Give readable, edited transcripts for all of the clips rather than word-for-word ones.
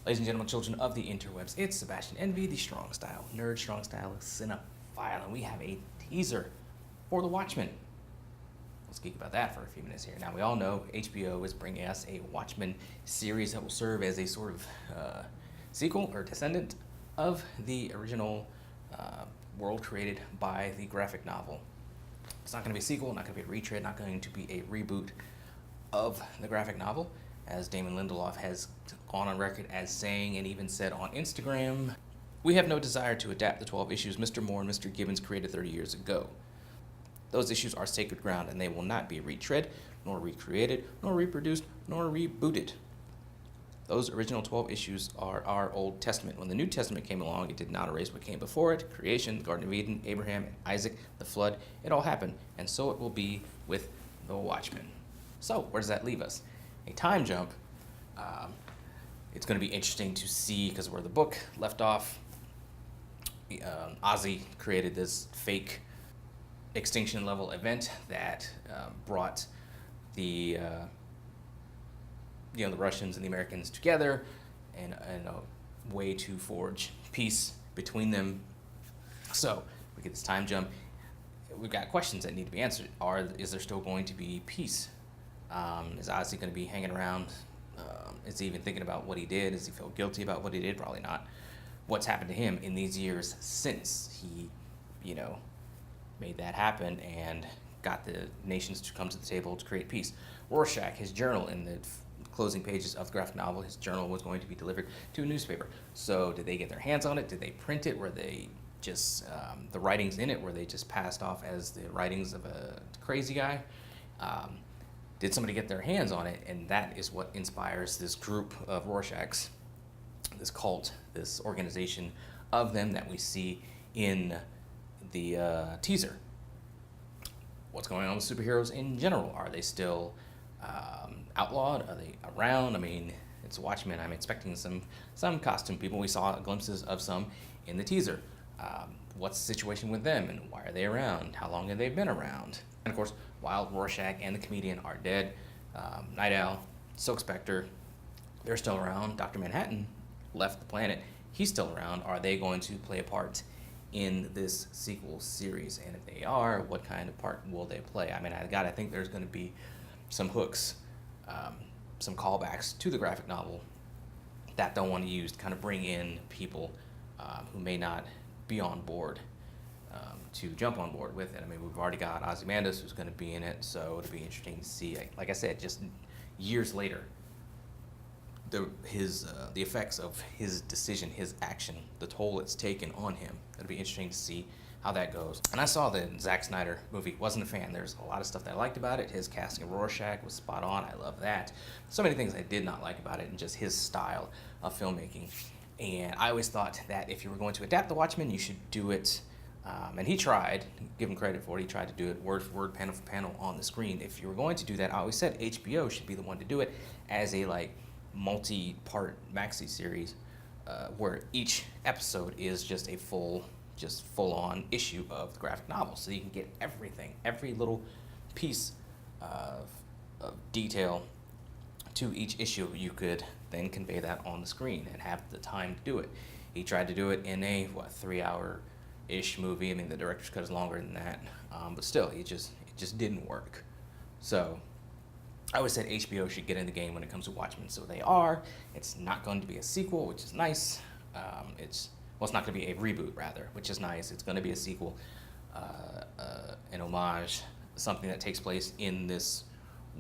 Ladies and gentlemen, children of the interwebs, it's Sebastian Envy, the Strong Style Nerd, Strong Style Cinephile, and we have a teaser for The Watchmen. Let's geek about that for a few minutes here. Now, we all know HBO is bringing us a Watchmen series that will serve as a sort of sequel or descendant of the original world created by the graphic novel. It's not going to be a sequel, not going to be a retread, not going to be a reboot of the graphic novel, as Damon Lindelof has gone on record as saying and even said on Instagram, "We have no desire to adapt the 12 issues Mr. Moore and Mr. Gibbons created 30 years ago. Those issues are sacred ground, and they will not be retread, nor recreated, nor reproduced, nor rebooted. Those original 12 issues are our Old Testament. When the New Testament came along, it did not erase what came before it. Creation, the Garden of Eden, Abraham, Isaac, the flood, it all happened. And so it will be with The Watchmen." So where does that leave us? A time jump. It's going to be interesting to see, because where the book left off, Ozzy created this fake extinction level event that brought the the Russians and the Americans together and a way to forge peace between them. So we get this time jump. We've got questions that need to be answered. Is there still going to be peace? Is Ozzy going to be hanging around? Is he even thinking about what he did? Does he feel guilty about what he did? Probably not. What's happened to him in these years since he, made that happen and got the nations to come to the table to create peace? Rorschach, his journal, in the closing pages of the graphic novel, his journal was going to be delivered to a newspaper. So did they get their hands on it? Did they print it? Were they just, the writings in it, were they just passed off as the writings of a crazy guy? Did somebody get their hands on it? And that is what inspires this group of Rorschachs, this cult, this organization of them that we see in the teaser. What's going on with superheroes in general? Are they still outlawed? Are they around? I mean, it's Watchmen. I'm expecting some costume people. We saw glimpses of some in the teaser. What's the situation with them, and why are they around? How long have they been around? And of course, while Rorschach and the comedian are dead, Night Owl, Silk Spectre, they're still around. Dr. Manhattan left the planet. He's still around. Are they going to play a part in this sequel series? And if they are, what kind of part will they play? I mean, I think there's going to be some hooks, some callbacks to the graphic novel that they'll want to use to kind of bring in people who may not be on board to jump on board with it. I mean, we've already got Ozymandias who's going to be in it, so it'll be interesting to see. Like I said, just years later, the effects of his decision, his action, the toll it's taken on him. It'll be interesting to see how that goes. And I saw the Zack Snyder movie. Wasn't a fan. There's a lot of stuff that I liked about it. His casting of Rorschach was spot on. I love that. So many things I did not like about it, and just his style of filmmaking. And I always thought that if you were going to adapt The Watchmen, you should do it. And he tried, give him credit for it, he tried to do it word for word, panel for panel on the screen. If you were going to do that, I always said HBO should be the one to do it as a multi-part maxi series where each episode is just a full-on issue of the graphic novel. So you can get everything, every little piece of detail to each issue. You could then convey that on the screen and have the time to do it. He tried to do it in a 3-hour-ish movie. I mean, the director's cut is longer than that, but still, it just didn't work. So I always said HBO should get in the game when it comes to Watchmen, so they are. It's not going to be a sequel, which is nice. It's not going to be a reboot, rather, which is nice. It's going to be a sequel, an homage, something that takes place in this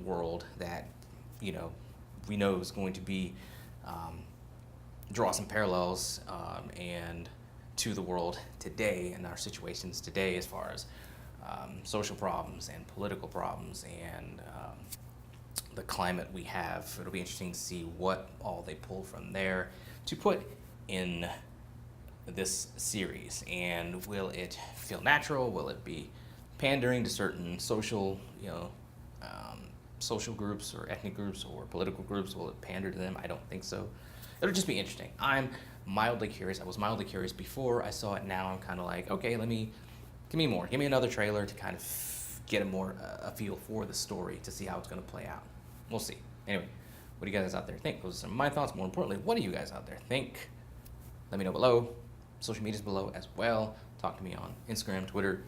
world that we know is going to be draw some parallels and to the world today and our situations today as far as social problems and political problems and the climate we have. It'll be interesting to see what all they pull from there to put in this series. And will it feel natural? Will it be pandering to certain social groups or ethnic groups or political groups? Will it pander to them? I don't think so. It'll just be interesting. I'm mildly curious. I was mildly curious before I saw it. Now I'm kind of like, okay, give me more. Give me another trailer to kind of get a feel for the story to see how it's going to play out. We'll see. Anyway, What do you guys out there think? Those are some of my thoughts. More importantly, what do you guys out there think? Let me know below. Social media's below as well. Talk to me on Instagram, Twitter.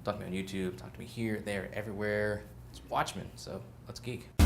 Talk to me on YouTube. Talk to me here, there, everywhere. It's Watchmen, so let's geek.